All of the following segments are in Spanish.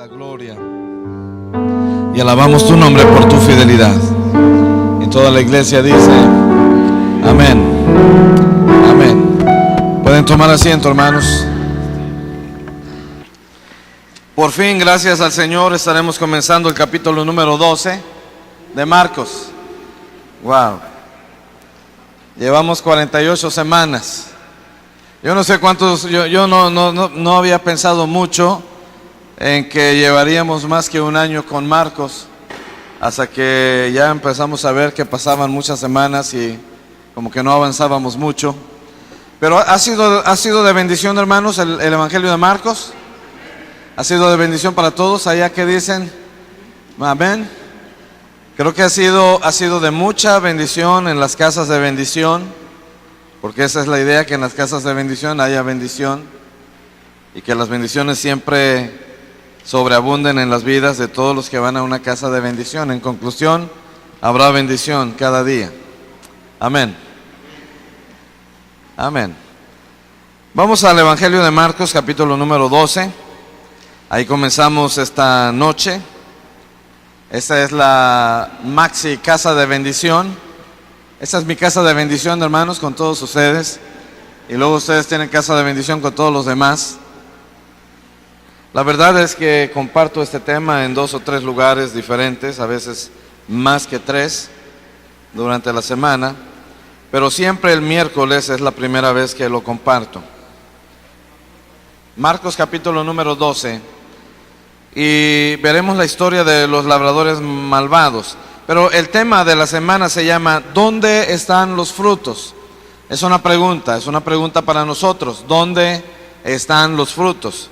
la gloria y alabamos tu nombre por tu fidelidad. Y toda la iglesia dice amén, amén. Pueden tomar asiento, hermanos. Por fin, gracias al Señor, estaremos comenzando el capítulo número 12 de Marcos. Wow, llevamos 48 semanas. Yo no sé cuántos, yo no había pensado mucho en que llevaríamos más que un año con Marcos, hasta que ya empezamos a ver que pasaban muchas semanas y como que no avanzábamos mucho. Pero ha sido de bendición, hermanos, el Evangelio de Marcos. Ha sido de bendición para todos. Allá que dicen amén. Creo que ha sido de mucha bendición en las casas de bendición, porque esa es la idea, que en las casas de bendición haya bendición y que las bendiciones siempre sobreabunden en las vidas de todos los que van a una casa de bendición. En conclusión, habrá bendición cada día. Amén. Amén. Vamos al Evangelio de Marcos, capítulo número 12. Ahí comenzamos esta noche. Esta es la Maxi Casa de Bendición. Esta es mi casa de bendición, hermanos, con todos ustedes. Y luego ustedes tienen casa de bendición con todos los demás. La verdad es que comparto este tema en 2 o 3 lugares diferentes, a veces más que 3 durante la semana, pero siempre el miércoles es la primera vez que lo comparto. Marcos capítulo número 12, y veremos la historia de los labradores malvados. Pero el tema de la semana se llama ¿dónde están los frutos? Es una pregunta para nosotros. ¿Dónde están los frutos?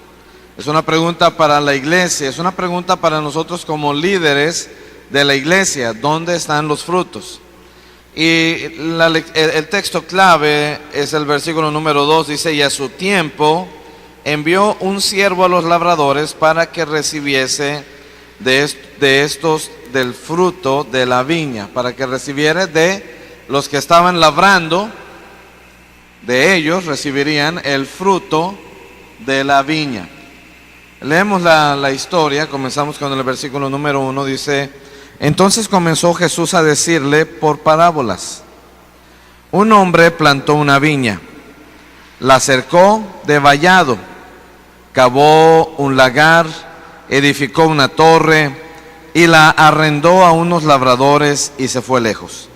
Es una pregunta para la iglesia, es una pregunta para nosotros como líderes de la iglesia. ¿Dónde están los frutos? Y el texto clave es el versículo número 2, dice: y a su tiempo envió un siervo a los labradores para que recibiese de estos del fruto de la viña, para que recibiera de los que estaban labrando, de ellos recibirían el fruto de la viña. Leemos la historia, comenzamos con el versículo número 1, dice: entonces comenzó Jesús a decirle por parábolas. Un hombre plantó una viña, la cercó de vallado, cavó un lagar, edificó una torre y la arrendó a unos labradores y se fue lejos.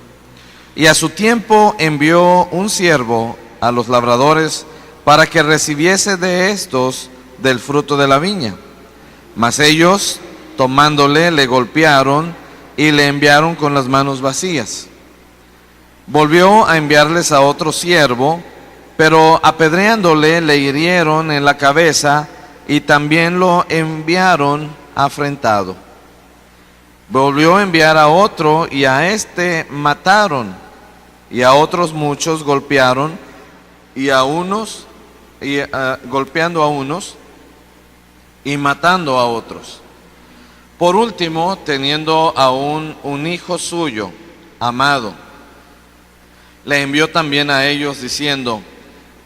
Y a su tiempo envió un siervo a los labradores para que recibiese de estos del fruto de la viña. Mas ellos, tomándole, le golpearon y le enviaron con las manos vacías. Volvió a enviarles a otro siervo, pero apedreándole le hirieron en la cabeza y también lo enviaron afrentado. Volvió a enviar a otro y a este mataron, y a otros muchos golpearon, y a unos golpeando a unos y matando a otros. Por último, teniendo aún un hijo suyo, amado, le envió también a ellos diciendo: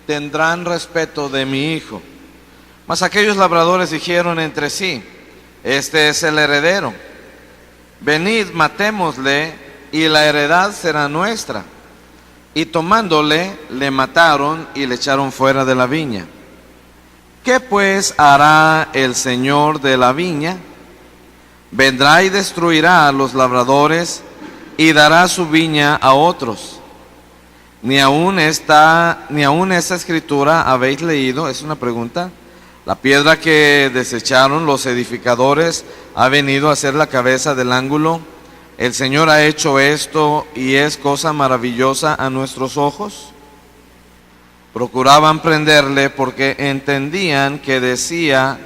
tendrán respeto de mi hijo. Mas aquellos labradores dijeron entre sí: este es el heredero, venid, matémosle, y la heredad será nuestra. Y tomándole, le mataron y le echaron fuera de la viña. ¿Qué pues hará el Señor de la viña? Vendrá y destruirá a los labradores y dará su viña a otros. Ni aún esta escritura habéis leído. Es una pregunta. La piedra que desecharon los edificadores ha venido a ser la cabeza del ángulo. El Señor ha hecho esto y es cosa maravillosa a nuestros ojos. Procuraban prenderle porque entendían que decía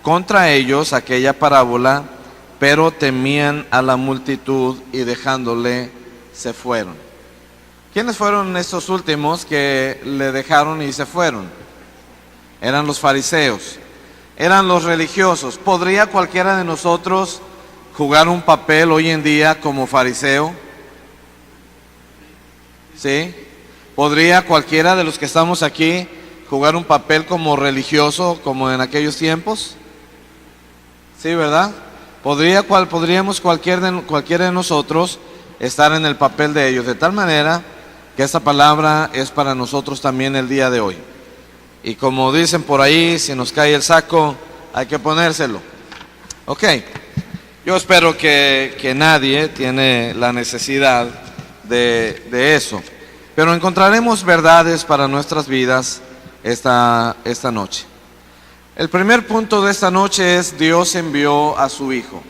contra ellos aquella parábola, pero temían a la multitud y dejándole se fueron. ¿Quiénes fueron estos últimos que le dejaron y se fueron? Eran los fariseos, eran los religiosos. ¿Podría cualquiera de nosotros jugar un papel hoy en día como fariseo? ¿Sí? ¿Podría cualquiera de los que estamos aquí jugar un papel como religioso como en aquellos tiempos? Sí, ¿verdad? Podríamos cualquiera de nosotros estar en el papel de ellos, de tal manera que esta palabra es para nosotros también el día de hoy. Y como dicen por ahí, si nos cae el saco, hay que ponérselo. Ok, yo espero que nadie tiene la necesidad de eso, pero encontraremos verdades para nuestras vidas esta noche. El primer punto de esta noche es: Dios envió a su Hijo.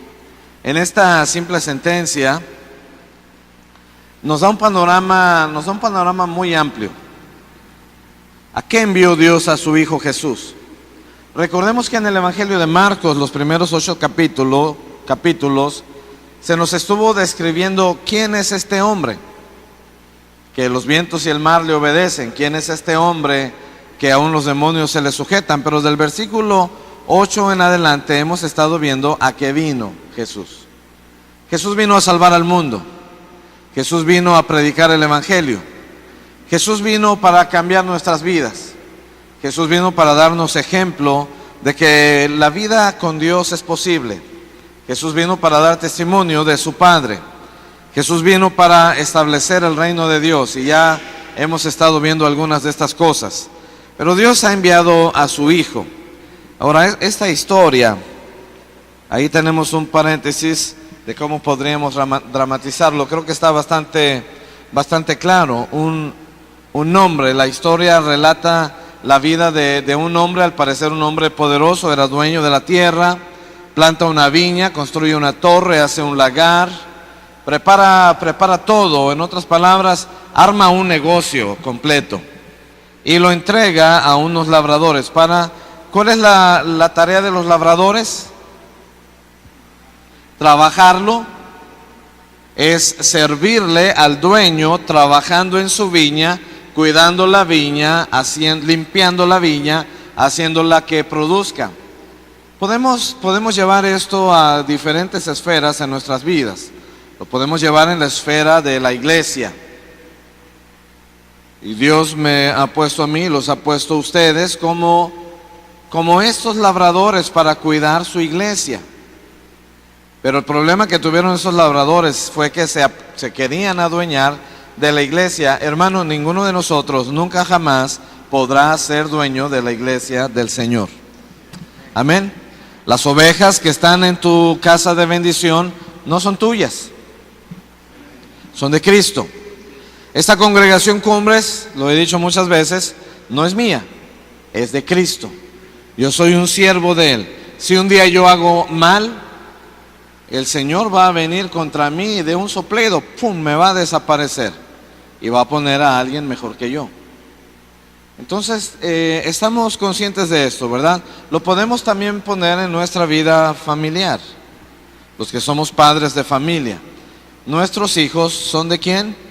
En esta simple sentencia nos da un panorama muy amplio. ¿A qué envió Dios a su Hijo Jesús? Recordemos que en el Evangelio de Marcos, los primeros 8 capítulos, se nos estuvo describiendo quién es este hombre, que los vientos y el mar le obedecen. ¿Quién es este hombre que aún los demonios se le sujetan? Pero del versículo 8 en adelante hemos estado viendo a qué vino Jesús. Jesús vino a salvar al mundo. Jesús vino a predicar el Evangelio. Jesús vino para cambiar nuestras vidas. Jesús vino para darnos ejemplo de que la vida con Dios es posible. Jesús vino para dar testimonio de su Padre. Jesús vino para establecer el reino de Dios, y ya hemos estado viendo algunas de estas cosas. Pero Dios ha enviado a su Hijo. Ahora, esta historia, ahí tenemos un paréntesis de cómo podríamos dramatizarlo. Creo que está bastante claro. Un hombre, la historia relata la vida de un hombre, al parecer un hombre poderoso, era dueño de la tierra, planta una viña, construye una torre, hace un lagar, prepara todo. En otras palabras, arma un negocio completo y lo entrega a unos labradores. ¿Cuál es la tarea de los labradores? Trabajarlo, es servirle al dueño, trabajando en su viña, cuidando la viña, limpiando la viña, haciéndola que produzca. Podemos llevar esto a diferentes esferas en nuestras vidas. Lo podemos llevar en la esfera de la iglesia. Y Dios me ha puesto a mí, los ha puesto a ustedes como estos labradores para cuidar su iglesia. Pero el problema que tuvieron esos labradores fue que se querían adueñar de la iglesia. Hermano, ninguno de nosotros nunca jamás podrá ser dueño de la iglesia del Señor. Amén. Las ovejas que están en tu casa de bendición no son tuyas, son de Cristo. Esta congregación Cumbres, lo he dicho muchas veces, no es mía, es de Cristo. Yo soy un siervo de Él. Si un día yo hago mal, el Señor va a venir contra mí y de un soplido, ¡pum!, me va a desaparecer y va a poner a alguien mejor que yo. Entonces, estamos conscientes de esto, ¿verdad? Lo podemos también poner en nuestra vida familiar. Los que somos padres de familia, nuestros hijos son ¿de quién?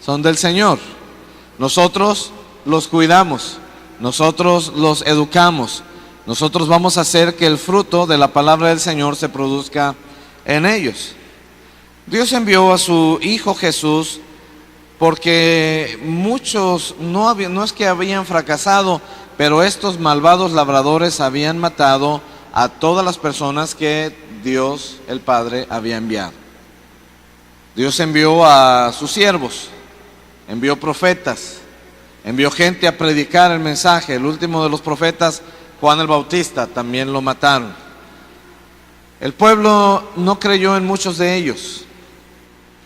Son del Señor. Nosotros los cuidamos, nosotros los educamos, nosotros vamos a hacer que el fruto de la palabra del Señor se produzca en ellos. Dios envió a su Hijo Jesús porque muchos no es que habían fracasado, pero estos malvados labradores habían matado a todas las personas que Dios el Padre había enviado. Dios envió a sus siervos, envió profetas, envió gente a predicar el mensaje. El último de los profetas, Juan el Bautista, también lo mataron. El pueblo no creyó en muchos de ellos,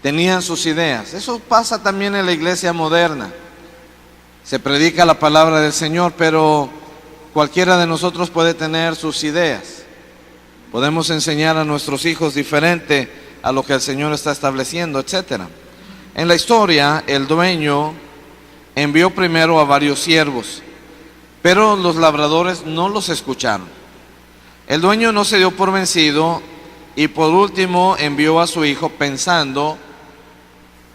tenían sus ideas. Eso pasa también en la iglesia moderna. Se predica la palabra del Señor, pero cualquiera de nosotros puede tener sus ideas. Podemos enseñar a nuestros hijos diferente a lo que el Señor está estableciendo, etc. En la historia, el dueño envió primero a varios siervos, pero los labradores no los escucharon. El dueño no se dio por vencido y por último envió a su hijo pensando: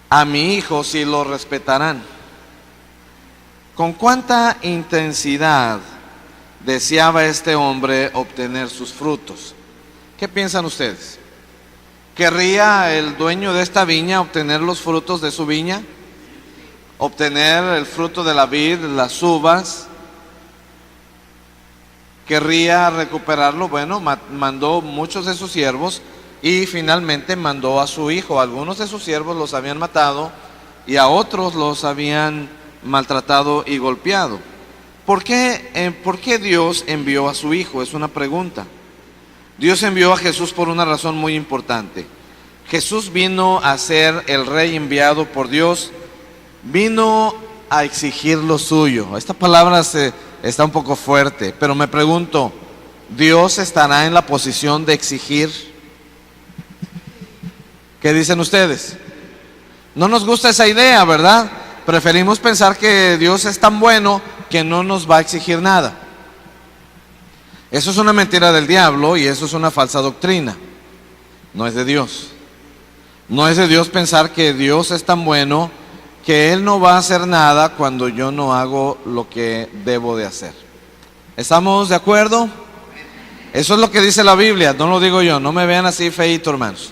a mi hijo sí lo respetarán. ¿Con cuánta intensidad deseaba este hombre obtener sus frutos? ¿Qué piensan ustedes? ¿Querría el dueño de esta viña obtener los frutos de su viña? ¿Obtener el fruto de la vid, las uvas? querría recuperarlo. Bueno, mandó muchos de sus siervos y finalmente mandó a su hijo. Algunos de sus siervos los habían matado y a otros los habían maltratado y golpeado. ¿Por qué Dios envió a su hijo? Es una pregunta. Dios envió a Jesús por una razón muy importante. Jesús vino a ser el rey enviado por Dios, vino a exigir lo suyo. Esta palabra está un poco fuerte, pero me pregunto, ¿Dios estará en la posición de exigir? ¿Qué dicen ustedes? No nos gusta esa idea, ¿verdad? Preferimos pensar que Dios es tan bueno que no nos va a exigir nada. Eso es una mentira del diablo y eso es una falsa doctrina. No es de Dios. No es de Dios pensar que Dios es tan bueno que Él no va a hacer nada cuando yo no hago lo que debo de hacer. ¿Estamos de acuerdo? Eso es lo que dice la Biblia, no lo digo yo. No me vean así feíto, hermanos.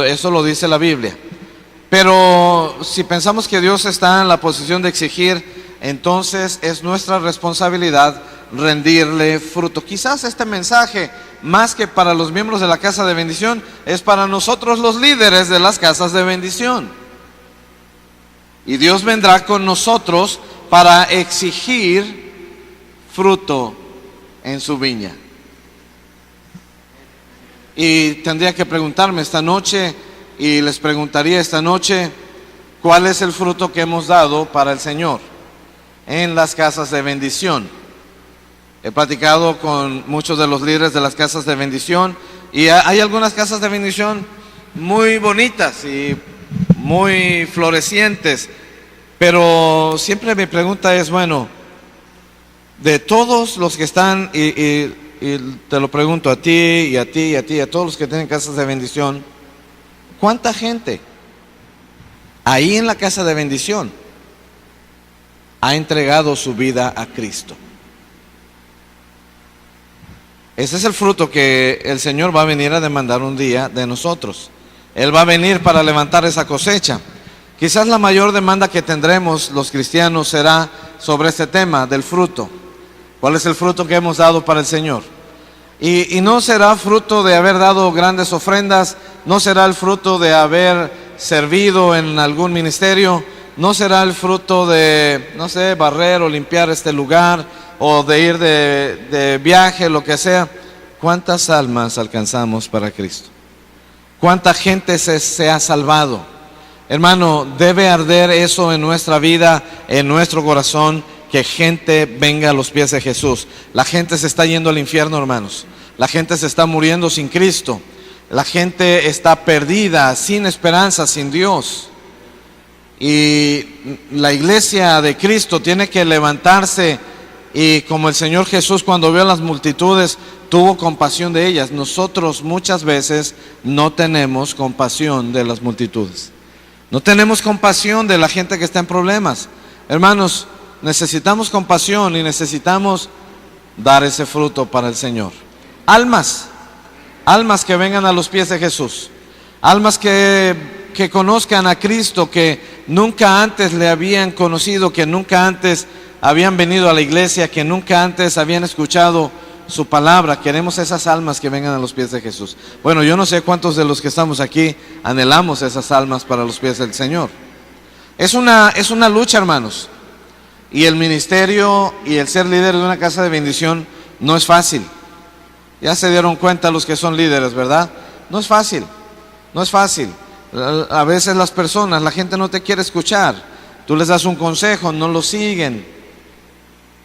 Eso lo dice la Biblia. Pero si pensamos que Dios está en la posición de exigir, entonces es nuestra responsabilidad rendirle fruto. Quizás este mensaje, más que para los miembros de la casa de bendición, es para nosotros los líderes de las casas de bendición. Y Dios vendrá con nosotros para exigir fruto en su viña. Y tendría que preguntarme esta noche, y les preguntaría esta noche, ¿cuál es el fruto que hemos dado para el Señor en las casas de bendición? He platicado con muchos de los líderes de las casas de bendición y hay algunas casas de bendición muy bonitas y muy florecientes, pero siempre mi pregunta es, bueno, de todos los que están, y te lo pregunto a ti y a ti y a ti, a todos los que tienen casas de bendición, ¿cuánta gente ahí en la casa de bendición ha entregado su vida a Cristo? Ese es el fruto que el Señor va a venir a demandar un día de nosotros. Él va a venir para levantar esa cosecha. Quizás la mayor demanda que tendremos los cristianos será sobre este tema del fruto. ¿Cuál es el fruto que hemos dado para el Señor? Y no será fruto de haber dado grandes ofrendas, no será el fruto de haber servido en algún ministerio, no será el fruto de, no sé, barrer o limpiar este lugar, o de ir de viaje, lo que sea. ¿Cuántas almas alcanzamos para Cristo? ¿Cuánta gente se ha salvado? Hermano, debe arder eso en nuestra vida, en nuestro corazón, que gente venga a los pies de Jesús. La gente se está yendo al infierno, hermanos. La gente se está muriendo sin Cristo. La gente está perdida, sin esperanza, sin Dios. Y la iglesia de Cristo tiene que levantarse. Y como el Señor Jesús, cuando vio a las multitudes, tuvo compasión de ellas. Nosotros muchas veces no tenemos compasión de las multitudes. No tenemos compasión de la gente que está en problemas. Hermanos, necesitamos compasión y necesitamos dar ese fruto para el Señor. Almas que vengan a los pies de Jesús. Almas que conozcan a Cristo, que nunca antes le habían conocido, que nunca antes habían venido a la iglesia, que nunca antes habían escuchado su palabra. Queremos esas almas que vengan a los pies de Jesús. Bueno, yo no sé cuántos de los que estamos aquí anhelamos esas almas para los pies del Señor. Es una lucha, hermanos. Y el ministerio y el ser líder de una casa de bendición no es fácil. Ya se dieron cuenta los que son líderes, ¿verdad? No es fácil, no es fácil. A veces las personas, la gente no te quiere escuchar. Tú les das un consejo, no lo siguen.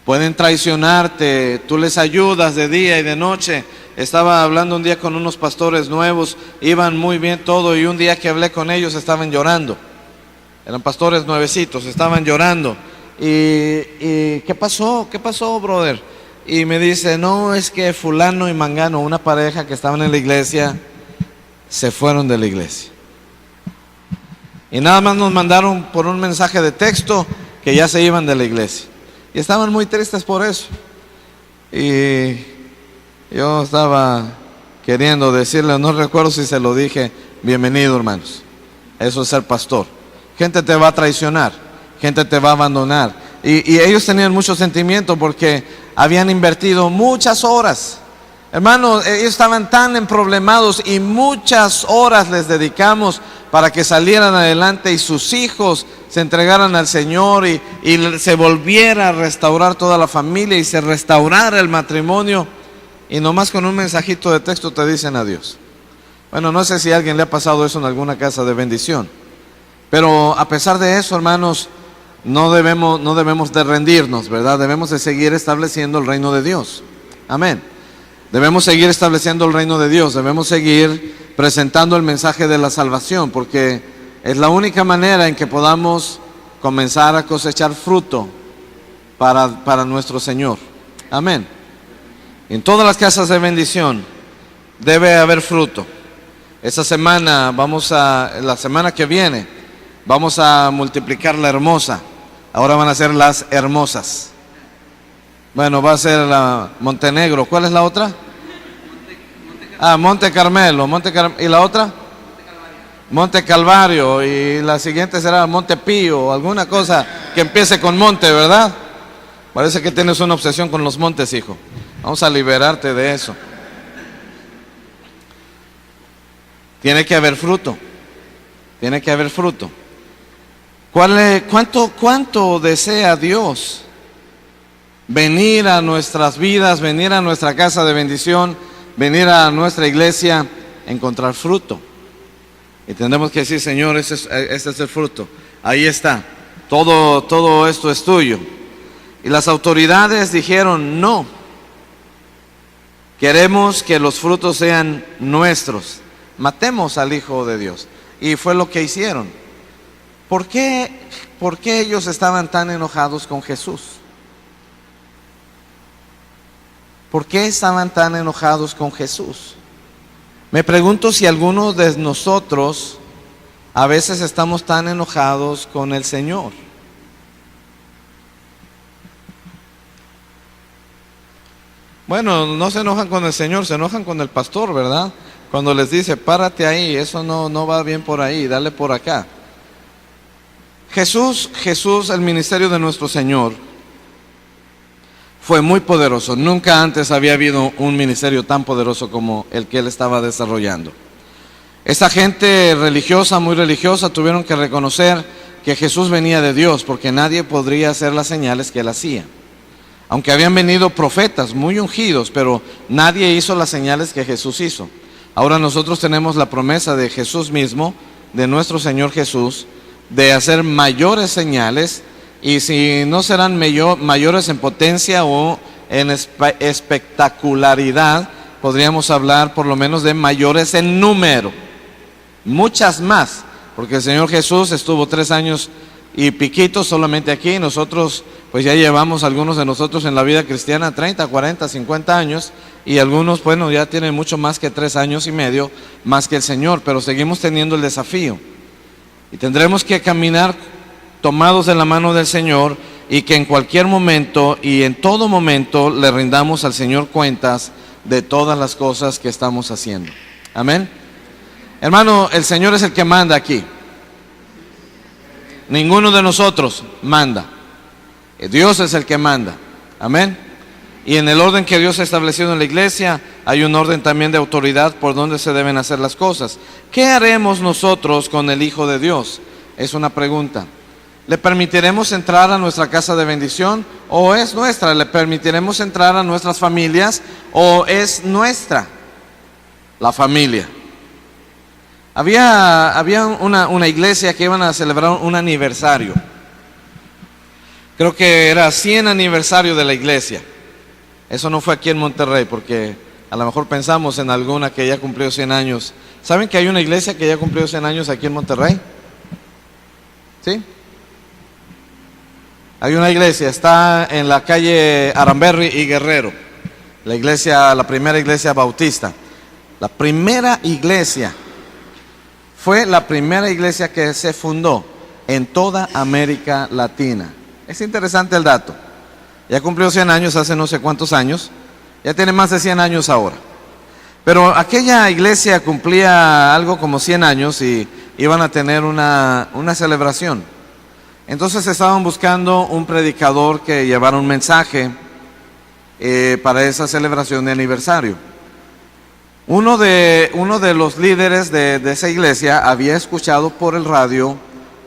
Pueden traicionarte, tú les ayudas de día y de noche. Estaba hablando un día con unos pastores nuevos, iban muy bien todo, y un día que hablé con ellos estaban llorando. Eran pastores nuevecitos, estaban llorando. Y ¿qué pasó? ¿Qué pasó, brother? Y me dice, no, es que fulano y mangano, una pareja que estaban en la iglesia, se fueron de la iglesia. Y nada más nos mandaron por un mensaje de texto que ya se iban de la iglesia. Y estaban muy tristes por eso. Y yo estaba queriendo decirle, no recuerdo si se lo dije, bienvenido, hermanos. Eso es ser pastor. Gente te va a traicionar, gente te va a abandonar. Y ellos tenían mucho sentimiento porque habían invertido muchas horas. Hermanos, ellos estaban tan emproblemados y muchas horas les dedicamos para que salieran adelante y sus hijos se entregaran al Señor y se volviera a restaurar toda la familia y se restaurara el matrimonio, y nomás con un mensajito de texto te dicen adiós. Bueno, no sé si a alguien le ha pasado eso en alguna casa de bendición, pero a pesar de eso, hermanos, no debemos de rendirnos, ¿verdad? Debemos de seguir estableciendo el reino de Dios. Amén. Debemos seguir estableciendo el reino de Dios, debemos seguir presentando el mensaje de la salvación, porque es la única manera en que podamos comenzar a cosechar fruto para nuestro Señor. Amén. En todas las casas de bendición debe haber fruto. Esta semana la semana que viene, vamos a multiplicar la hermosa. Ahora van a ser las hermosas. Bueno, va a ser la Montenegro. ¿Cuál es la otra? Monte Carmelo. ¿Y la otra? Monte Calvario. Y la siguiente será Monte Pío, alguna cosa que empiece con monte, ¿verdad? Parece que tienes una obsesión con los montes, hijo. Vamos a liberarte de eso. Tiene que haber fruto. Tiene que haber fruto. ¿Cuánto desea Dios venir a nuestras vidas, venir a nuestra casa de bendición, venir a nuestra iglesia, encontrar fruto? Y tendremos que decir: Señor, este es el fruto. Ahí está. Todo esto es tuyo. Y las autoridades dijeron: no. Queremos que los frutos sean nuestros. Matemos al Hijo de Dios. Y fue lo que hicieron. ¿Por qué ellos estaban tan enojados con Jesús? ¿Por qué estaban tan enojados con Jesús? Me pregunto si algunos de nosotros a veces estamos tan enojados con el Señor. Bueno, no se enojan con el Señor, se enojan con el pastor, ¿verdad? Cuando les dice: párate ahí, eso no va bien por ahí, dale por acá. Jesús, el ministerio de nuestro Señor fue muy poderoso. Nunca antes había habido un ministerio tan poderoso como el que él estaba desarrollando. Esa gente religiosa, muy religiosa, tuvieron que reconocer que Jesús venía de Dios, porque nadie podría hacer las señales que él hacía. Aunque habían venido profetas muy ungidos, pero nadie hizo las señales que Jesús hizo. Ahora nosotros tenemos la promesa de Jesús mismo, de nuestro Señor Jesús, de hacer mayores señales, y si no serán mayores en potencia o en espectacularidad, podríamos hablar por lo menos de mayores en número, muchas más, porque el Señor Jesús estuvo 3 años y piquito solamente aquí. Nosotros pues ya llevamos, algunos de nosotros en la vida cristiana, 30, 40, 50 años, y algunos, bueno, ya tienen mucho más que 3 años y medio, más que el Señor, pero seguimos teniendo el desafío. Y tendremos que caminar tomados de la mano del Señor, y que en cualquier momento y en todo momento le rindamos al Señor cuentas de todas las cosas que estamos haciendo. Amén. Hermano, el Señor es el que manda aquí. Ninguno de nosotros manda. Dios es el que manda. Amén. Y en el orden que Dios ha establecido en la iglesia, hay un orden también de autoridad por donde se deben hacer las cosas. ¿Qué haremos nosotros con el Hijo de Dios? Es una pregunta. ¿Le permitiremos entrar a nuestra casa de bendición o es nuestra? ¿Le permitiremos entrar a nuestras familias o es nuestra la familia? Había una iglesia que iban a celebrar un aniversario. Creo que era 100 aniversario de la iglesia. Eso no fue aquí en Monterrey, porque a lo mejor pensamos en alguna que ya cumplió 100 años. ¿Saben que hay una iglesia que ya cumplió 100 años aquí en Monterrey? ¿Sí? Hay una iglesia, está en la calle Aramberri y Guerrero. La primera iglesia bautista. La primera iglesia. Fue la primera iglesia que se fundó en toda América Latina. Es interesante el dato. Ya cumplió 100 años hace no sé cuántos años. Ya tiene más de 100 años ahora. Pero aquella iglesia cumplía algo como 100 años y iban a tener una celebración. Entonces estaban buscando un predicador que llevara un mensaje. para esa celebración de aniversario. Uno de los líderes de esa iglesia había escuchado por el radio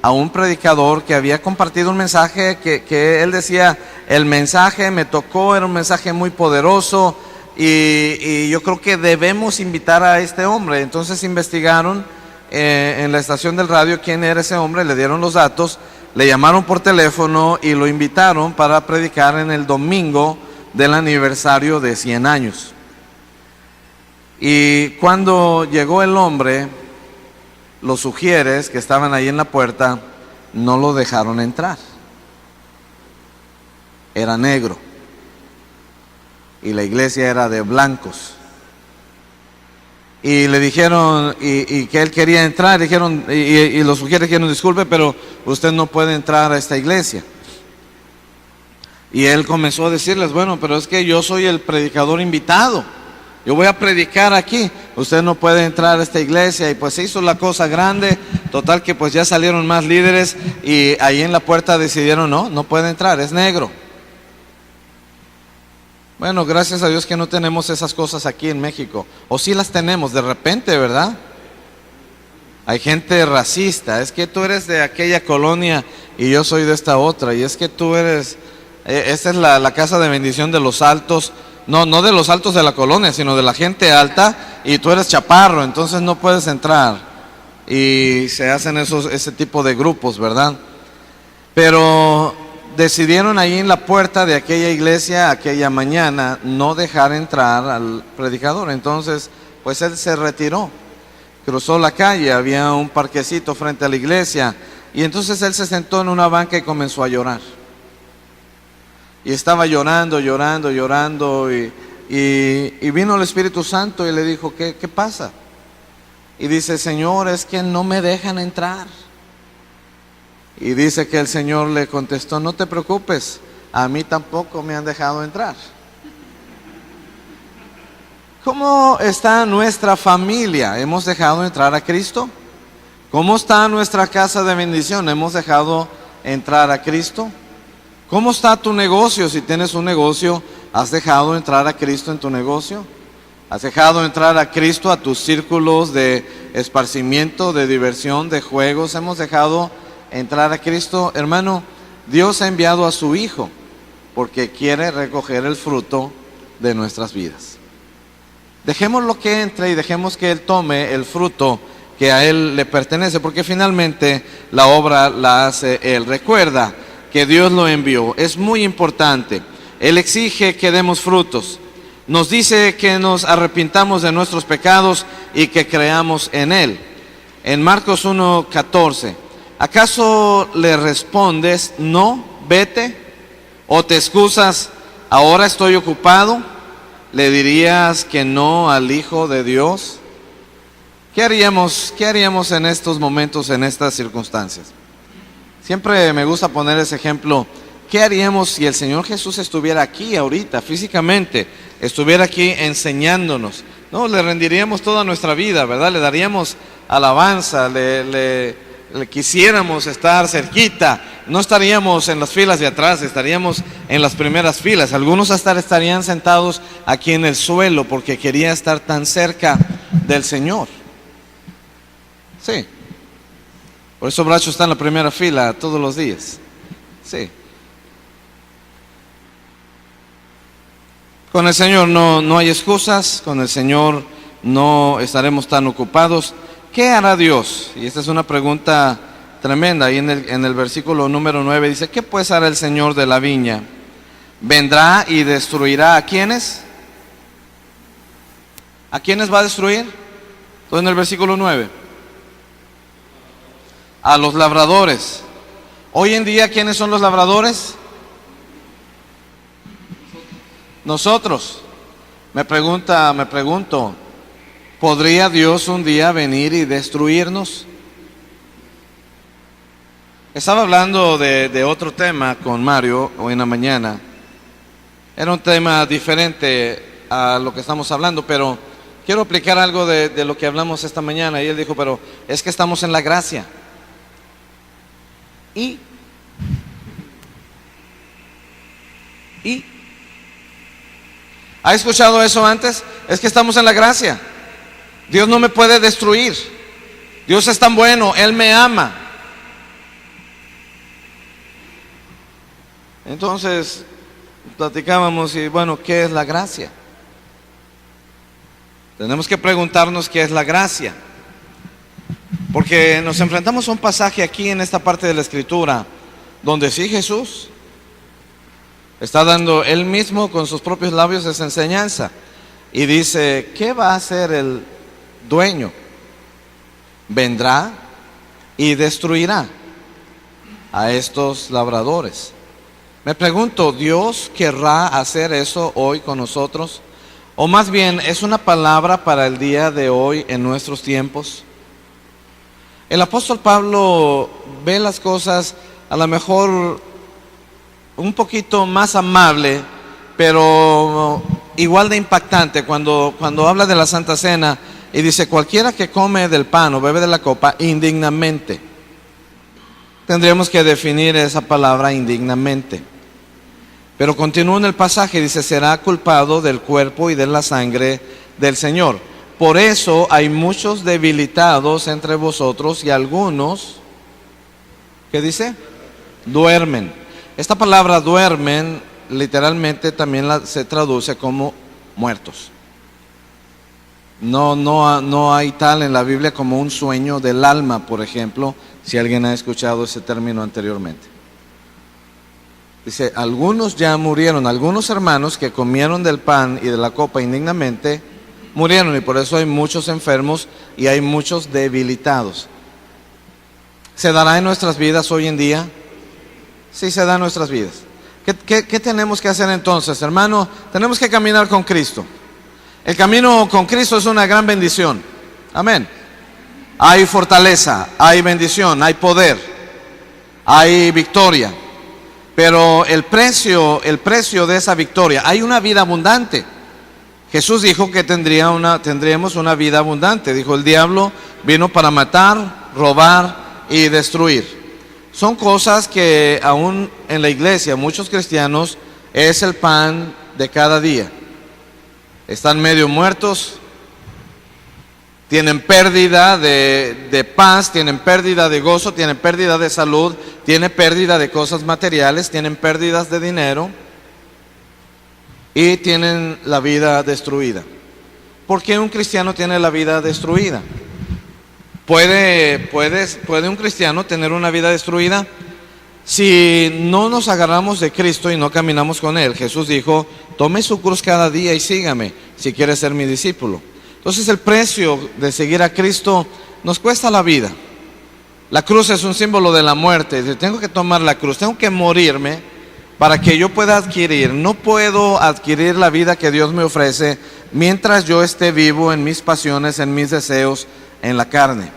a un predicador que había compartido un mensaje que él decía, el mensaje me tocó, era un mensaje muy poderoso y yo creo que debemos invitar a este hombre. Entonces investigaron en la estación del radio quién era ese hombre, le dieron los datos, le llamaron por teléfono y lo invitaron para predicar en el domingo del aniversario de 100 años. Y cuando llegó el hombre, los sugieres que estaban ahí en la puerta no lo dejaron entrar. Era negro y la iglesia era de blancos. Y le dijeron y que él quería entrar, dijeron, y los sugieres dijeron, disculpe, pero usted no puede entrar a esta iglesia. Y él comenzó a decirles, bueno, pero es que yo soy el predicador invitado, yo voy a predicar aquí, usted no puede entrar a esta iglesia. Y pues se hizo la cosa grande, total que pues ya salieron más líderes y ahí en la puerta decidieron, no puede entrar, es negro. Bueno, gracias a Dios que no tenemos esas cosas aquí en México, o sí las tenemos de repente, ¿verdad? Hay gente racista, es que tú eres de aquella colonia y yo soy de esta otra, y es que tú eres, esta es la casa de bendición de los altos. No de los altos de la colonia, sino de la gente alta, y tú eres chaparro, entonces no puedes entrar. Y se hacen ese tipo de grupos, ¿verdad? Pero decidieron ahí en la puerta de aquella iglesia, aquella mañana, no dejar entrar al predicador. Entonces, pues él se retiró, cruzó la calle, había un parquecito frente a la iglesia, y entonces él se sentó en una banca y comenzó a llorar. Y estaba llorando, y vino el Espíritu Santo y le dijo, ¿qué pasa? Y dice, Señor, es que no me dejan entrar. Y dice que el Señor le contestó, no te preocupes, a mí tampoco me han dejado entrar. ¿Cómo está nuestra familia? ¿Hemos dejado entrar a Cristo? ¿Cómo está nuestra casa de bendición? ¿Hemos dejado entrar a Cristo? ¿Cómo está tu negocio? Si tienes un negocio, ¿has dejado entrar a Cristo en tu negocio? ¿Has dejado entrar a Cristo a tus círculos de esparcimiento, de diversión, de juegos? ¿Hemos dejado entrar a Cristo? Hermano, Dios ha enviado a su Hijo porque quiere recoger el fruto de nuestras vidas. Dejemos lo que entre y dejemos que Él tome el fruto que a Él le pertenece, porque finalmente la obra la hace Él. Recuerda que Dios lo envió, es muy importante. Él exige que demos frutos, nos dice que nos arrepintamos de nuestros pecados y que creamos en Él. En Marcos 1:14, ¿acaso le respondes, no, vete? ¿O te excusas, ahora estoy ocupado? ¿Le dirías que no al Hijo de Dios? ¿Qué haríamos en estos momentos, en estas circunstancias? Siempre me gusta poner ese ejemplo. ¿Qué haríamos si el Señor Jesús estuviera aquí ahorita, físicamente, estuviera aquí enseñándonos? No, le rendiríamos toda nuestra vida, ¿verdad? Le daríamos alabanza, le quisiéramos estar cerquita. No estaríamos en las filas de atrás, estaríamos en las primeras filas. Algunos hasta estarían sentados aquí en el suelo porque quería estar tan cerca del Señor. Sí. Por eso Bracho está en la primera fila todos los días. Sí. Con el Señor no hay excusas, con el Señor no estaremos tan ocupados. ¿Qué hará Dios? Y esta es una pregunta tremenda. Ahí en el versículo número 9 dice, ¿qué pues hará el Señor de la viña? ¿Vendrá y destruirá a quiénes? ¿A quiénes va a destruir? Todo en el versículo 9. A los labradores. Hoy en día, ¿quiénes son los labradores? Nosotros. Me pregunto, ¿podría Dios un día venir y destruirnos? Estaba hablando de otro tema con Mario hoy en la mañana. Era un tema diferente a lo que estamos hablando, pero quiero aplicar algo de lo que hablamos esta mañana. Y él dijo, pero es que estamos en la gracia. Y ¿Ha escuchado eso antes? Es que estamos en la gracia. Dios no me puede destruir. Dios es tan bueno, Él me ama. Entonces, platicábamos y bueno, ¿qué es la gracia? Tenemos que preguntarnos qué es la gracia. Porque nos enfrentamos a un pasaje aquí en esta parte de la Escritura, donde sí Jesús está dando Él mismo con sus propios labios esa enseñanza. Y dice, ¿qué va a hacer el dueño? Vendrá y destruirá a estos labradores. Me pregunto, ¿Dios querrá hacer eso hoy con nosotros? O más bien, ¿es una palabra para el día de hoy en nuestros tiempos? El apóstol Pablo ve las cosas a lo mejor un poquito más amable, pero igual de impactante cuando habla de la Santa Cena y dice, cualquiera que come del pan o bebe de la copa indignamente. Tendríamos que definir esa palabra indignamente. Pero continúa en el pasaje, dice, será culpado del cuerpo y de la sangre del Señor. Por eso hay muchos debilitados entre vosotros y algunos, ¿qué dice? Duermen. Esta palabra duermen literalmente también se traduce como muertos. No hay tal en la Biblia como un sueño del alma, por ejemplo, si alguien ha escuchado ese término anteriormente. Dice, algunos ya murieron, algunos hermanos que comieron del pan y de la copa indignamente, murieron, y por eso hay muchos enfermos y hay muchos debilitados. ¿Se dará en nuestras vidas hoy en día? Sí, se da en nuestras vidas. ¿Qué tenemos que hacer entonces, hermano? Tenemos que caminar con Cristo. El camino con Cristo es una gran bendición. Amén. Hay fortaleza, hay bendición, hay poder, hay victoria. Pero el precio de esa victoria, hay una vida abundante. Jesús dijo que tendríamos una vida abundante. Dijo, el diablo vino para matar, robar y destruir. Son cosas que aún en la iglesia, muchos cristianos, es el pan de cada día. Están medio muertos, tienen pérdida de paz, tienen pérdida de gozo, tienen pérdida de salud, tienen pérdida de cosas materiales, tienen pérdidas de dinero y tienen la vida destruida. ¿Por qué un cristiano tiene la vida destruida? ¿Puede un cristiano tener una vida destruida? Si no nos agarramos de Cristo y no caminamos con Él. Jesús dijo, tome su cruz cada día y sígame si quiere ser mi discípulo. Entonces el precio de seguir a Cristo nos cuesta la vida. La cruz es un símbolo de la muerte. Tengo que tomar la cruz, tengo que morirme para que yo pueda adquirir. No puedo adquirir la vida que Dios me ofrece mientras yo esté vivo en mis pasiones, en mis deseos, en la carne.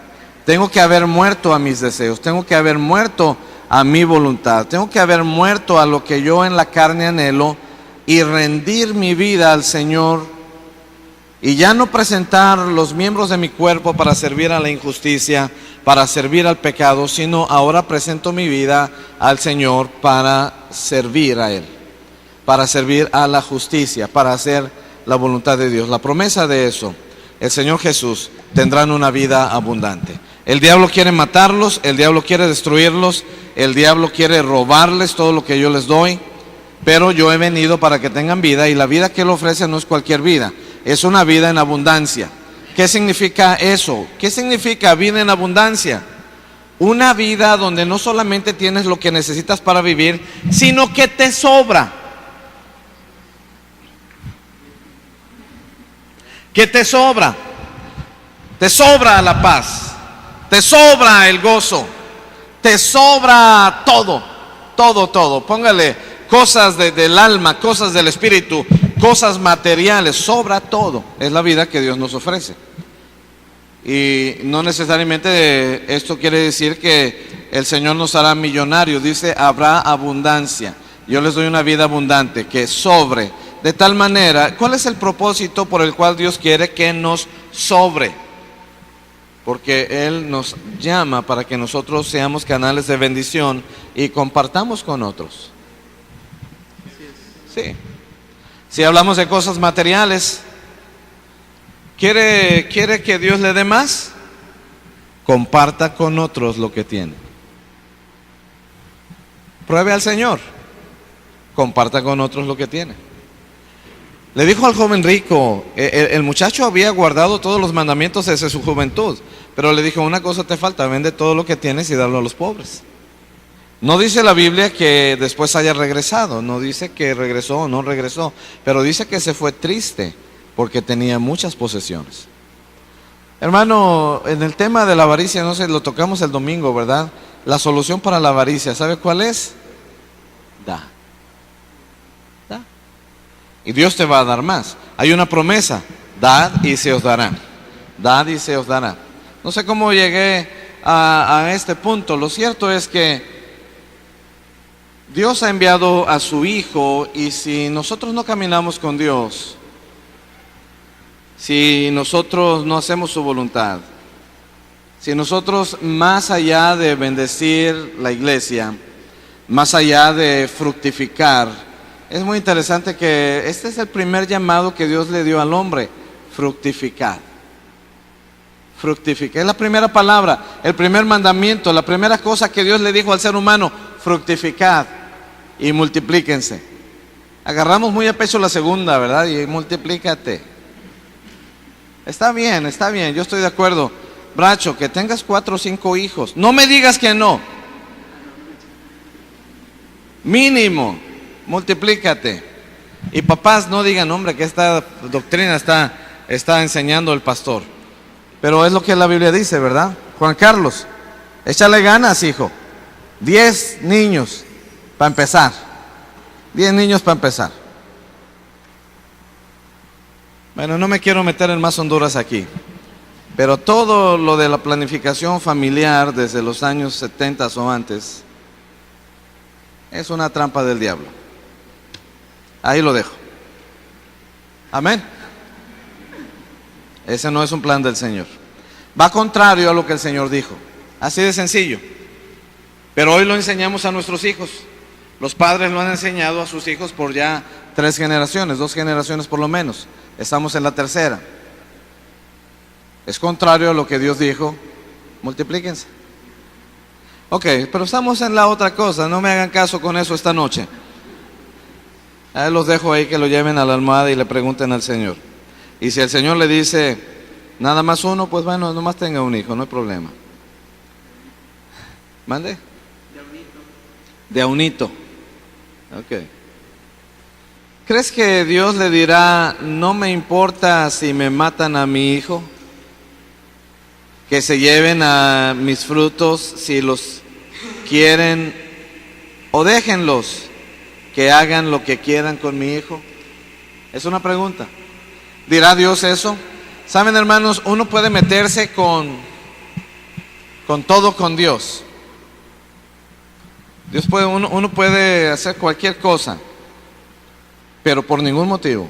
Tengo que haber muerto a mis deseos, tengo que haber muerto a mi voluntad, tengo que haber muerto a lo que yo en la carne anhelo y rendir mi vida al Señor y ya no presentar los miembros de mi cuerpo para servir a la injusticia, para servir al pecado, sino ahora presento mi vida al Señor para servir a Él, para servir a la justicia, para hacer la voluntad de Dios. La promesa de eso, el Señor Jesús, tendrán una vida abundante. El diablo quiere matarlos, el diablo quiere destruirlos, el diablo quiere robarles todo lo que yo les doy, pero yo he venido para que tengan vida, y la vida que Él ofrece no es cualquier vida, es una vida en abundancia. ¿Qué significa eso? ¿Qué significa vida en abundancia? Una vida donde no solamente tienes lo que necesitas para vivir, sino que te sobra. ¿Qué te sobra? Te sobra la paz, te sobra el gozo, te sobra todo. Póngale cosas del alma, cosas del espíritu, cosas materiales, sobra todo. Es la vida que Dios nos ofrece. Y no necesariamente esto quiere decir que el Señor nos hará millonarios. Dice, habrá abundancia. Yo les doy una vida abundante, que sobre. De tal manera, ¿cuál es el propósito por el cual Dios quiere que nos sobre? Porque Él nos llama para que nosotros seamos canales de bendición y compartamos con otros. Sí. Si hablamos de cosas materiales, ¿quiere que Dios le dé más? Comparta con otros lo que tiene. Pruebe al Señor. Comparta con otros lo que tiene. Le dijo al joven rico, el muchacho había guardado todos los mandamientos desde su juventud, pero le dijo, una cosa te falta, vende todo lo que tienes y dalo a los pobres. No dice la Biblia que después haya regresado, no dice que regresó o no regresó, pero dice que se fue triste porque tenía muchas posesiones. Hermano, en el tema de la avaricia, no sé, lo tocamos el domingo, ¿verdad? La solución para la avaricia, ¿sabe cuál es? Da. Y Dios te va a dar más. Hay una promesa, dad y se os dará. Dad y se os dará. No sé cómo llegué a este punto. Lo cierto es que Dios ha enviado a su Hijo, y si nosotros no caminamos con Dios, si nosotros no hacemos su voluntad, si nosotros, más allá de bendecir la iglesia, más allá de fructificar, es muy interesante que este es el primer llamado que Dios le dio al hombre: fructificar. Fructificar es la primera palabra, el primer mandamiento, la primera cosa que Dios le dijo al ser humano: fructificad y multiplíquense. Agarramos muy a pecho la segunda, ¿verdad? Y multiplícate. Está bien, yo estoy de acuerdo. Bracho, que tengas 4 o 5 hijos. No me digas que no. Mínimo, multiplícate. Y papás, no digan, hombre, que esta doctrina está enseñando el pastor. Pero es lo que la Biblia dice, ¿verdad? Juan Carlos, échale ganas, hijo. 10 niños para empezar. 10 niños para empezar. Bueno, no me quiero meter en más Honduras aquí, pero todo lo de la planificación familiar desde los años 70 o antes es una trampa del diablo. Ahí lo dejo. Amén. Ese no es un plan del Señor. Va contrario a lo que el Señor dijo. Así de sencillo. Pero hoy lo enseñamos a nuestros hijos. Los padres lo han enseñado a sus hijos por ya 3 generaciones, 2 generaciones por lo menos. Estamos en la tercera. Es contrario a lo que Dios dijo: multiplíquense. Ok, pero estamos en la otra cosa. No me hagan caso con eso esta noche. Los dejo ahí, que lo lleven a la almohada y le pregunten al Señor. Y si el Señor le dice nada más uno, pues bueno, nomás tenga un hijo, no hay problema. ¿Mande? De a unito. Ok. ¿Crees que Dios le dirá: no me importa si me matan a mi hijo, que se lleven a mis frutos si los quieren, o déjenlos que hagan lo que quieran con mi hijo? Es una pregunta. ¿Dirá Dios eso? Saben, hermanos, uno puede meterse con todo con Dios. Uno puede hacer cualquier cosa, pero por ningún motivo,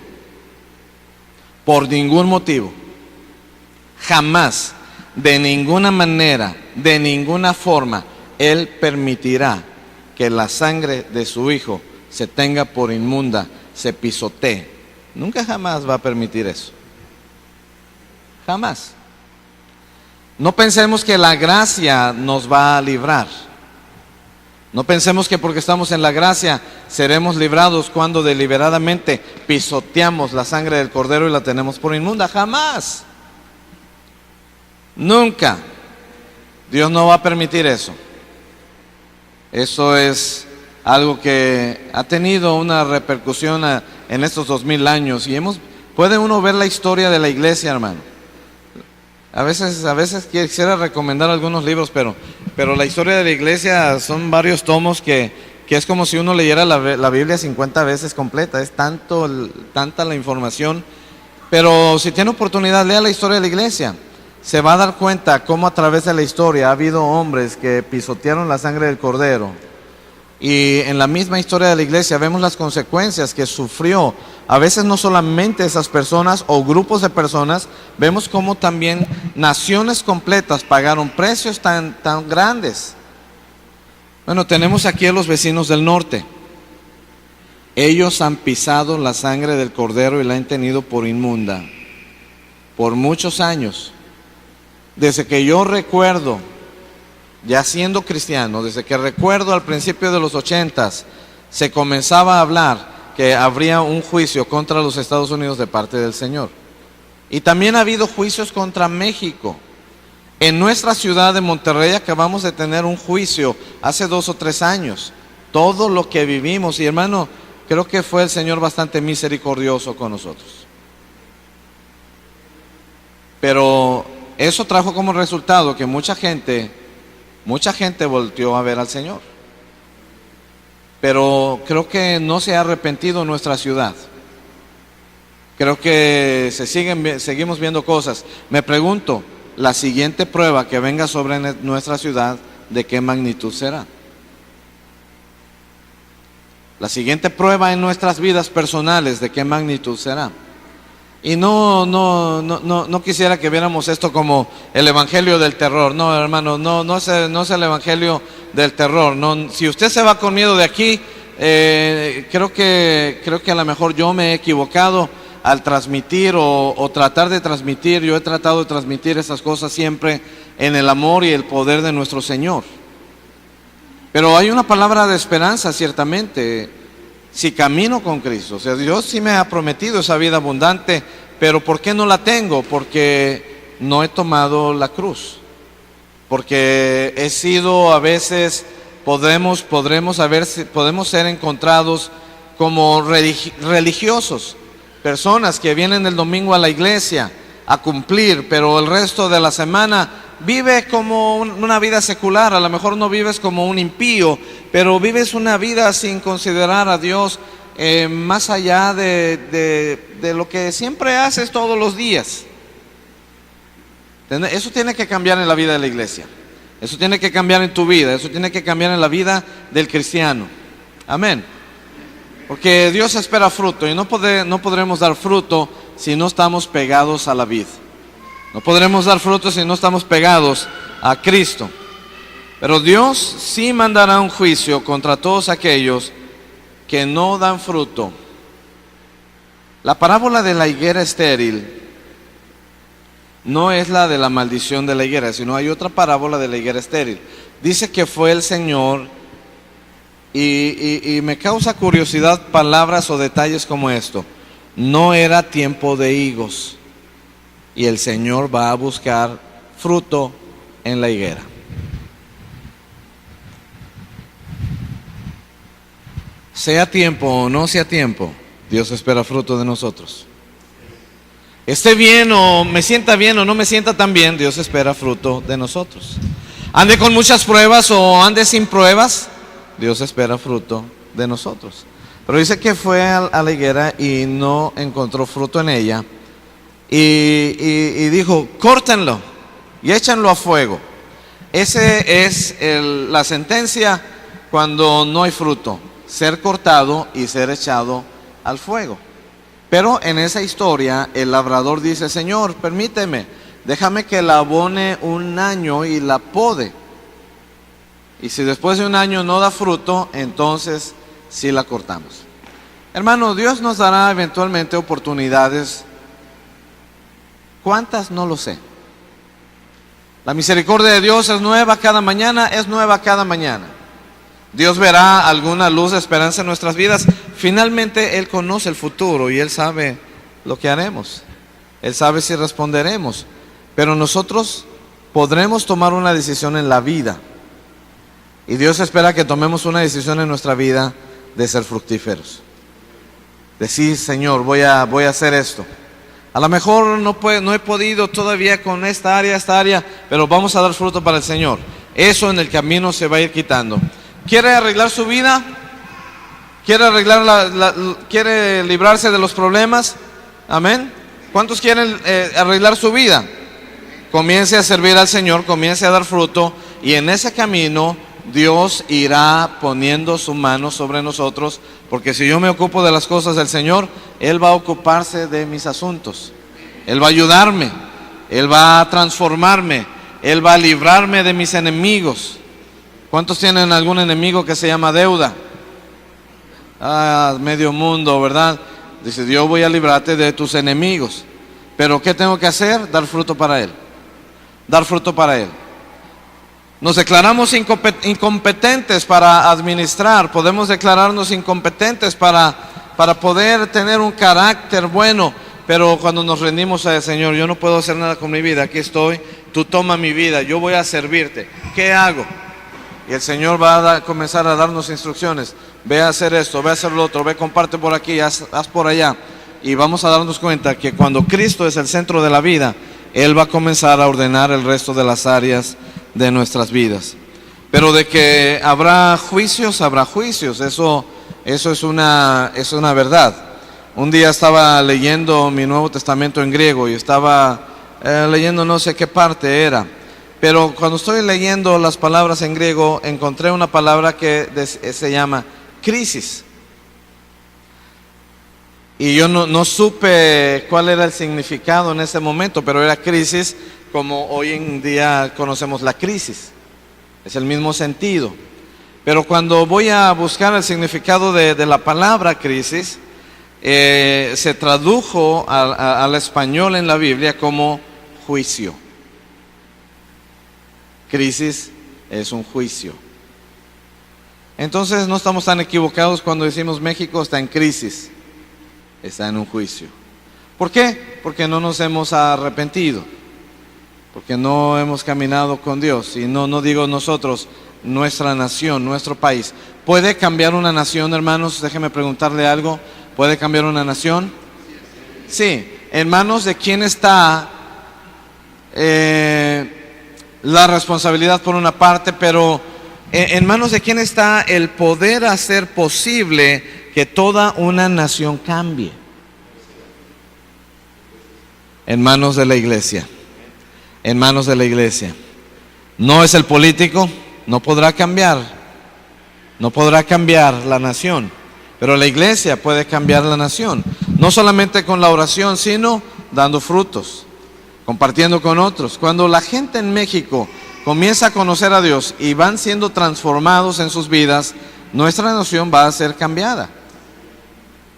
jamás, de ninguna manera, de ninguna forma, Él permitirá que la sangre de su Hijo se tenga por inmunda, se pisotee. Nunca jamás va a permitir eso. Jamás. No pensemos que la gracia nos va a librar. No pensemos que porque estamos en la gracia seremos librados cuando deliberadamente pisoteamos la sangre del Cordero y la tenemos por inmunda. Jamás. Nunca. Dios no va a permitir eso. Eso es algo que ha tenido una repercusión en estos 2000 años. Y puede uno ver la historia de la iglesia, hermano. A veces quisiera recomendar algunos libros, pero la historia de la iglesia son varios tomos que es como si uno leyera la Biblia 50 veces completa. Es tanta la información. Pero si tiene oportunidad, lea la historia de la iglesia. Se va a dar cuenta cómo a través de la historia ha habido hombres que pisotearon la sangre del Cordero. Y en la misma historia de la iglesia vemos las consecuencias que sufrió. A veces no solamente esas personas o grupos de personas, vemos cómo también naciones completas pagaron precios tan grandes. Bueno, tenemos aquí a los vecinos del norte. Ellos han pisado la sangre del Cordero y la han tenido por inmunda por muchos años. Desde que yo recuerdo, ya siendo cristiano, desde que recuerdo al principio de los 80s, se comenzaba a hablar que habría un juicio contra los Estados Unidos de parte del Señor. Y también ha habido juicios contra México. En nuestra ciudad de Monterrey acabamos de tener un juicio hace 2 o 3 años. Todo lo que vivimos, y hermano, creo que fue el Señor bastante misericordioso con nosotros. Pero eso trajo como resultado que mucha gente volteó a ver al Señor. Pero creo que no se ha arrepentido nuestra ciudad. Creo que seguimos viendo cosas. Me pregunto, la siguiente prueba que venga sobre nuestra ciudad, ¿de qué magnitud será? La siguiente prueba en nuestras vidas personales, ¿de qué magnitud será? Y no quisiera que viéramos esto como el evangelio del terror. No, hermano, no es el evangelio del terror. No, si usted se va con miedo de aquí, creo que a lo mejor yo me he equivocado al transmitir o tratar de transmitir. Yo he tratado de transmitir esas cosas siempre en el amor y el poder de nuestro Señor. Pero hay una palabra de esperanza, ciertamente, si camino con Cristo. O sea, Dios sí me ha prometido esa vida abundante, pero ¿por qué no la tengo? Porque no he tomado la cruz. Porque he sido a veces, podemos ser encontrados como religiosos, personas que vienen el domingo a la iglesia a cumplir, pero el resto de la semana vive como una vida secular. A lo mejor no vives como un impío, pero vives una vida sin considerar a Dios más allá de lo que siempre haces todos los días. Eso tiene que cambiar en la vida de la iglesia. Eso tiene que cambiar en tu vida. Eso tiene que cambiar en la vida del cristiano. Amén. Porque Dios espera fruto y no podremos dar fruto si no estamos pegados a la vid. No podremos dar fruto si no estamos pegados a Cristo. Pero Dios sí mandará un juicio contra todos aquellos que no dan fruto. La parábola de la higuera estéril no es la de la maldición de la higuera, sino hay otra parábola de la higuera estéril. Dice que fue el Señor, y me causa curiosidad palabras o detalles como esto. No era tiempo de higos. Y el Señor va a buscar fruto en la higuera. Sea tiempo o no sea tiempo, Dios espera fruto de nosotros. Esté bien o me sienta bien o no me sienta tan bien, Dios espera fruto de nosotros. Ande con muchas pruebas o ande sin pruebas, Dios espera fruto de nosotros. Pero dice que fue a la higuera y no encontró fruto en ella. Y dijo, córtenlo y échanlo a fuego. Ese es la sentencia cuando no hay fruto: ser cortado y ser echado al fuego. Pero en esa historia el labrador dice, Señor, permíteme, déjame que la abone un año y la pode. Y si después de un año no da fruto, entonces sí la cortamos. Hermano, Dios nos dará eventualmente oportunidades. ¿Cuántas? No lo sé. La misericordia de Dios es nueva cada mañana, es nueva cada mañana. Dios verá alguna luz de esperanza en nuestras vidas. Finalmente Él conoce el futuro y Él sabe lo que haremos. Él sabe si responderemos. Pero nosotros podremos tomar una decisión en la vida. Y Dios espera que tomemos una decisión en nuestra vida de ser fructíferos. Decir, Señor, voy a hacer esto. A lo mejor no he podido todavía con esta área, pero vamos a dar fruto para el Señor. Eso en el camino se va a ir quitando. ¿Quiere arreglar su vida? ¿Quiere librarse de los problemas? Amén. ¿Cuántos quieren arreglar su vida? Comience a servir al Señor, comience a dar fruto, y en ese camino Dios irá poniendo su mano sobre nosotros, porque si yo me ocupo de las cosas del Señor, Él va a ocuparse de mis asuntos. Él va a ayudarme, Él va a transformarme, Él va a librarme de mis enemigos. ¿Cuántos tienen algún enemigo que se llama deuda? medio mundo, ¿verdad? Dice, yo voy a librarte de tus enemigos. Pero ¿qué tengo que hacer? Dar fruto para Él. Dar fruto para Él. Nos declaramos incompetentes para administrar. Podemos declararnos incompetentes para poder tener un carácter bueno. Pero cuando nos rendimos al Señor, yo no puedo hacer nada con mi vida. Aquí estoy, tú toma mi vida, yo voy a servirte. ¿Qué hago? Y el Señor va a comenzar a darnos instrucciones. Ve a hacer esto, ve a hacer lo otro, ve, comparte por aquí, haz por allá. Y vamos a darnos cuenta que cuando Cristo es el centro de la vida, Él va a comenzar a ordenar el resto de las áreas de nuestras vidas. Pero de que habrá juicios, habrá juicios. Eso es una verdad. Un día estaba leyendo mi Nuevo Testamento en griego y estaba leyendo no sé qué parte era. Pero cuando estoy leyendo las palabras en griego, encontré una palabra que se llama crisis. Y yo no supe cuál era el significado en ese momento, pero era crisis como hoy en día conocemos la crisis. Es el mismo sentido. Pero cuando voy a buscar el significado de la palabra crisis, se tradujo al español en la Biblia como juicio. Crisis es un juicio. Entonces no estamos tan equivocados cuando decimos México está en crisis, está en un juicio. ¿Por qué? Porque no nos hemos arrepentido, porque no hemos caminado con Dios. Y no digo nosotros, nuestra nación, nuestro país. ¿Puede cambiar una nación, hermanos? Déjenme preguntarle algo. ¿Puede cambiar una nación? Sí. ¿En manos de quién está la responsabilidad por una parte, pero en manos de quién está el poder hacer posible que toda una nación cambie? En manos de la iglesia. En manos de la iglesia. No es el político, no podrá cambiar la nación, pero la iglesia puede cambiar la nación, no solamente con la oración, sino dando frutos, compartiendo con otros. Cuando la gente en México comienza a conocer a Dios y van siendo transformados en sus vidas, nuestra nación va a ser cambiada.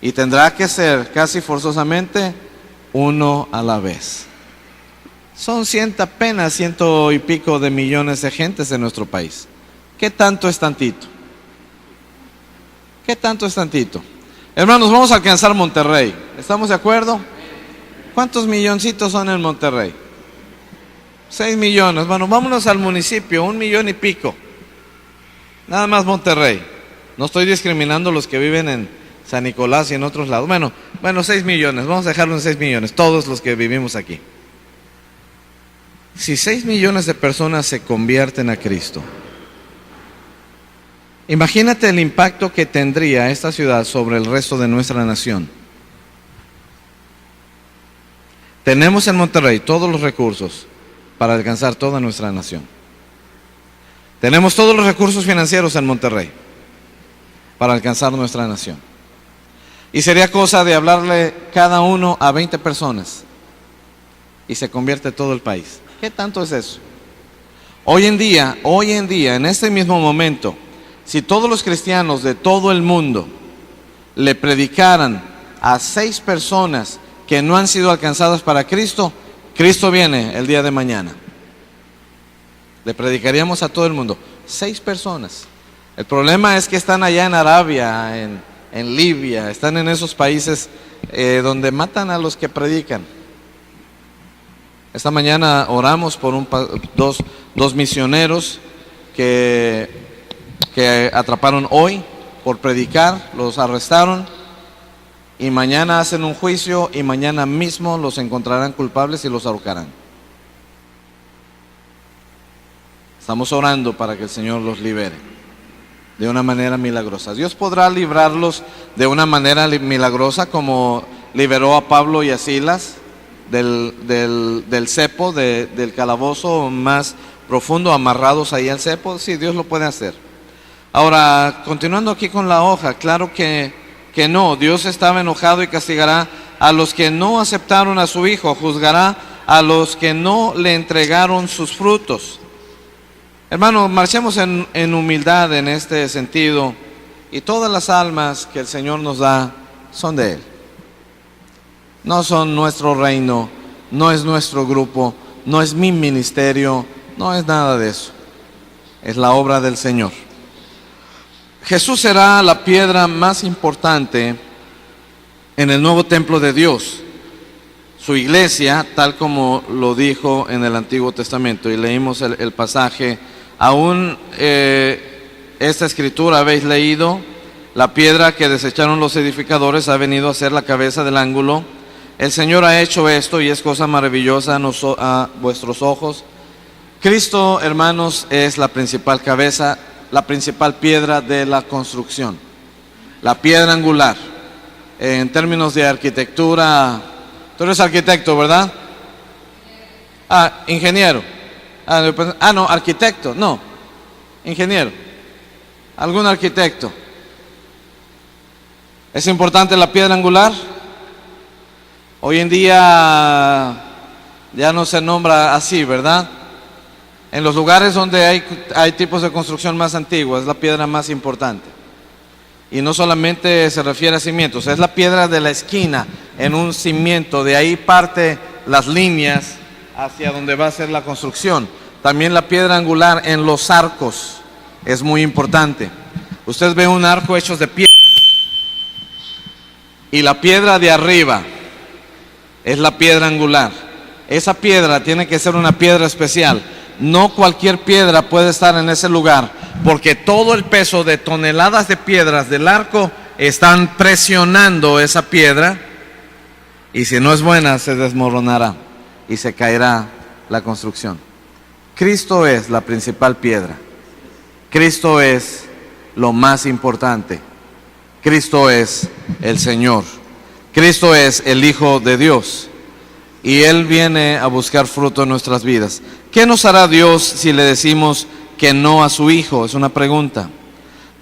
Y tendrá que ser casi forzosamente uno a la vez. Son apenas 100 y pico de millones de gentes en nuestro país. ¿Qué tanto es tantito? ¿Qué tanto es tantito? Hermanos, vamos a alcanzar Monterrey. ¿Estamos de acuerdo? ¿Cuántos milloncitos son en Monterrey? 6 millones. Bueno, vámonos al municipio, 1 millón y pico. Nada más Monterrey. No estoy discriminando a los que viven en San Nicolás y en otros lados. Bueno, 6 millones. Vamos a dejarlo en 6 millones. Todos los que vivimos aquí. Si 6 millones de personas se convierten a Cristo, imagínate el impacto que tendría esta ciudad sobre el resto de nuestra nación. Tenemos en Monterrey todos los recursos para alcanzar toda nuestra nación. Tenemos todos los recursos financieros en Monterrey para alcanzar nuestra nación. Y sería cosa de hablarle cada uno a 20 personas y se convierte todo el país. ¿Qué tanto es eso? Hoy en día, en este mismo momento, si todos los cristianos de todo el mundo le predicaran a 6 personas que no han sido alcanzadas para Cristo, Cristo viene el día de mañana. Le predicaríamos a todo el mundo. 6 personas. El problema es que están allá en Arabia, en Libia, están en esos países donde matan a los que predican. Esta mañana oramos por dos misioneros que atraparon hoy por predicar, los arrestaron y mañana hacen un juicio y mañana mismo los encontrarán culpables y los ahorcarán. Estamos orando para que el Señor los libere de una manera milagrosa. Dios podrá librarlos de una manera milagrosa como liberó a Pablo y a Silas del cepo, del calabozo más profundo, amarrados ahí al cepo. Sí, Dios lo puede hacer. Ahora, continuando aquí con la hoja, claro que no, Dios estaba enojado y castigará a los que no aceptaron a su Hijo, juzgará a los que no le entregaron sus frutos. Hermanos, marchemos en humildad en este sentido Y todas las almas que el Señor nos da son de Él. No son nuestro reino, no es nuestro grupo, no es mi ministerio, no es nada de eso. Es la obra del Señor. Jesús será la piedra más importante en el nuevo templo de Dios. Su iglesia, tal como lo dijo en el Antiguo Testamento, y leímos el pasaje, aún esta escritura habéis leído, la piedra que desecharon los edificadores ha venido a ser la cabeza del ángulo. El Señor ha hecho esto y es cosa maravillosa a vuestros ojos. Cristo, hermanos, es la principal cabeza, la principal piedra de la construcción, la piedra angular. En términos de arquitectura, tú eres arquitecto, ¿verdad? Ingeniero. No, arquitecto, no, ingeniero. ¿Algún arquitecto? ¿Es importante la piedra angular? Hoy en día ya no se nombra así, ¿verdad? En los lugares donde hay tipos de construcción más antiguos, es la piedra más importante. Y no solamente se refiere a cimientos, es la piedra de la esquina en un cimiento, de ahí parte las líneas hacia donde va a ser la construcción. También la piedra angular en los arcos es muy importante. Usted ve un arco hecho de piedra y la piedra de arriba es la piedra angular. Esa piedra tiene que ser una piedra especial. No cualquier piedra puede estar en ese lugar, porque todo el peso de toneladas de piedras del arco están presionando esa piedra, y si no es buena se desmoronará y se caerá la construcción. Cristo es la principal piedra. Cristo es lo más importante. Cristo es el Señor. Cristo es el Hijo de Dios. Y Él viene a buscar fruto en nuestras vidas. ¿Qué nos hará Dios si le decimos que no a su Hijo? Es una pregunta.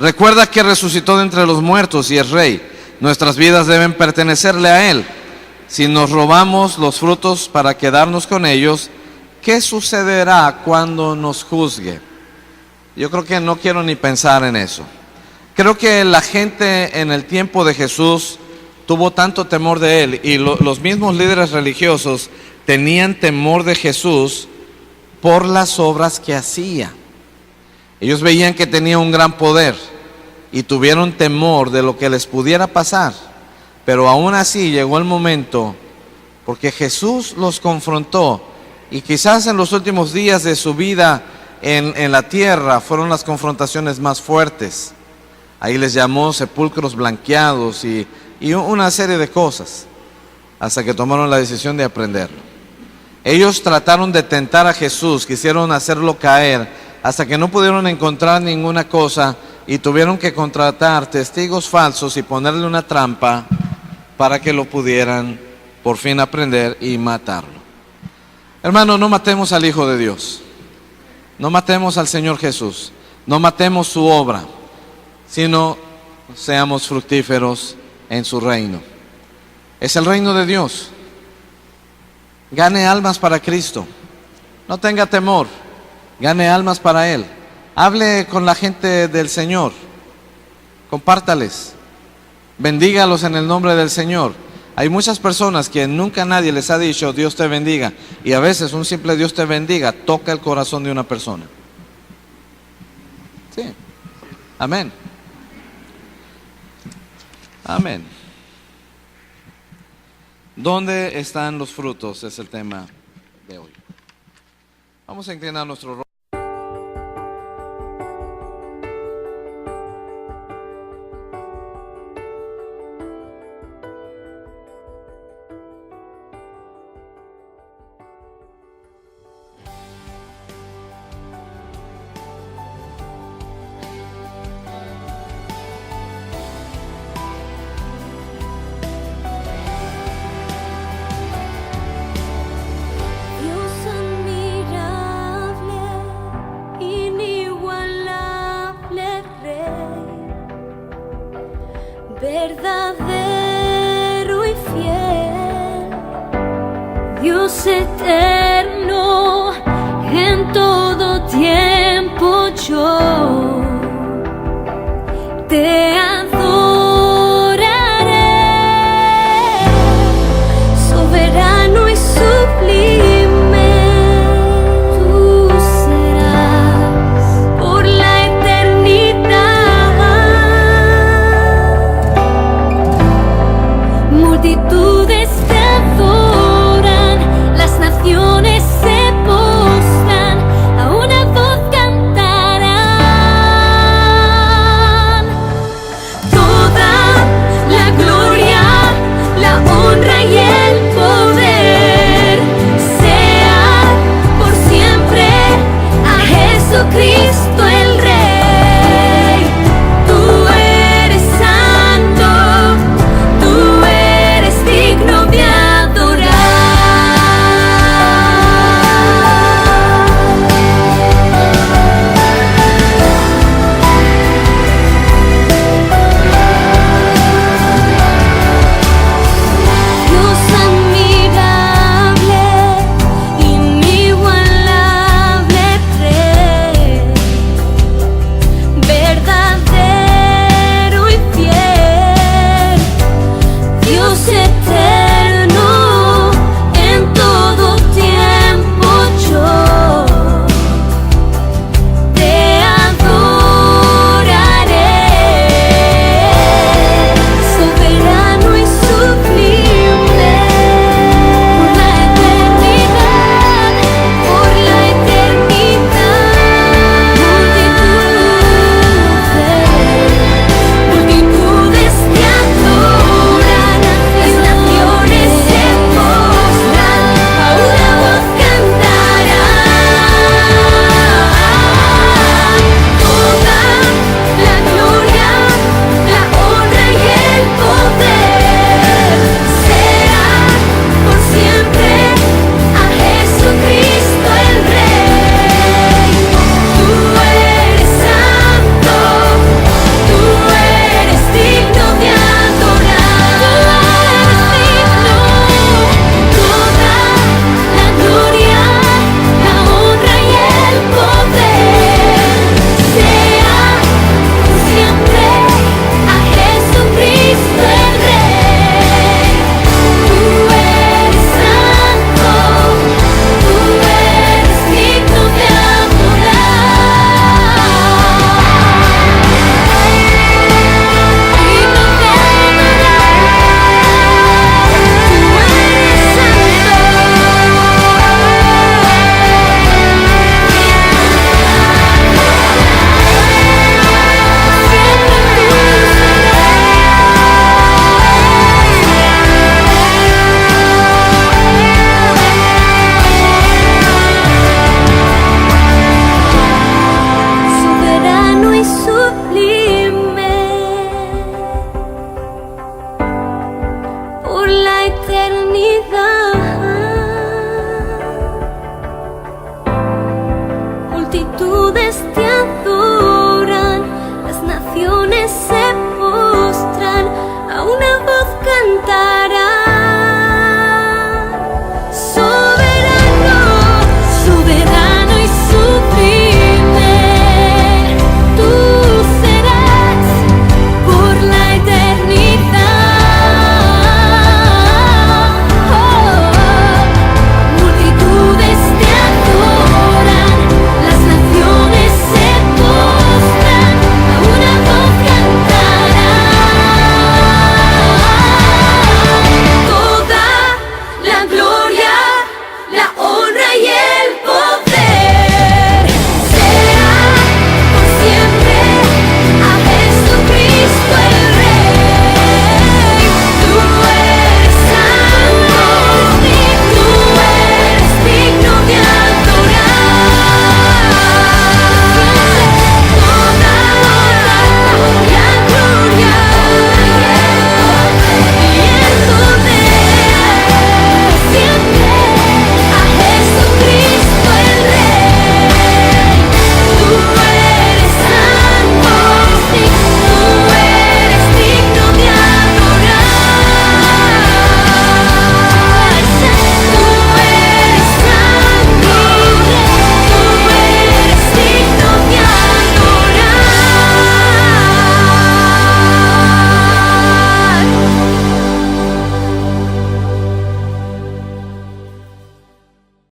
Recuerda que resucitó de entre los muertos y es Rey. Nuestras vidas deben pertenecerle a Él. Si nos robamos los frutos para quedarnos con ellos, ¿qué sucederá cuando nos juzgue? Yo creo que no quiero ni pensar en eso. Creo que la gente en el tiempo de Jesús tuvo tanto temor de Él, y los mismos líderes religiosos tenían temor de Jesús por las obras que hacía. Ellos veían que tenía un gran poder y tuvieron temor de lo que les pudiera pasar. Pero aún así llegó el momento, porque Jesús los confrontó, y quizás en los últimos días de su vida en la tierra fueron las confrontaciones más fuertes. Ahí les llamó sepulcros blanqueados y una serie de cosas, hasta que tomaron la decisión de aprenderlo. Ellos trataron de tentar a Jesús, quisieron hacerlo caer, hasta que no pudieron encontrar ninguna cosa y tuvieron que contratar testigos falsos y ponerle una trampa para que lo pudieran por fin aprender y matarlo. Hermano, no matemos al Hijo de Dios, no matemos al Señor Jesús, no matemos su obra, sino seamos fructíferos en su reino. Es el reino de Dios. Gane almas para Cristo. No tenga temor. Gane almas para Él. Hable con la gente del Señor. Compártales. Bendígalos en el nombre del Señor. Hay muchas personas que nunca nadie les ha dicho Dios te bendiga, y a veces un simple Dios te bendiga toca el corazón de una persona. Sí. Amén. Amén. ¿Dónde están los frutos? Es el tema de hoy. Vamos a inclinar nuestro rostro. Verdadero y fiel, Dios eterno, en todo tiempo yo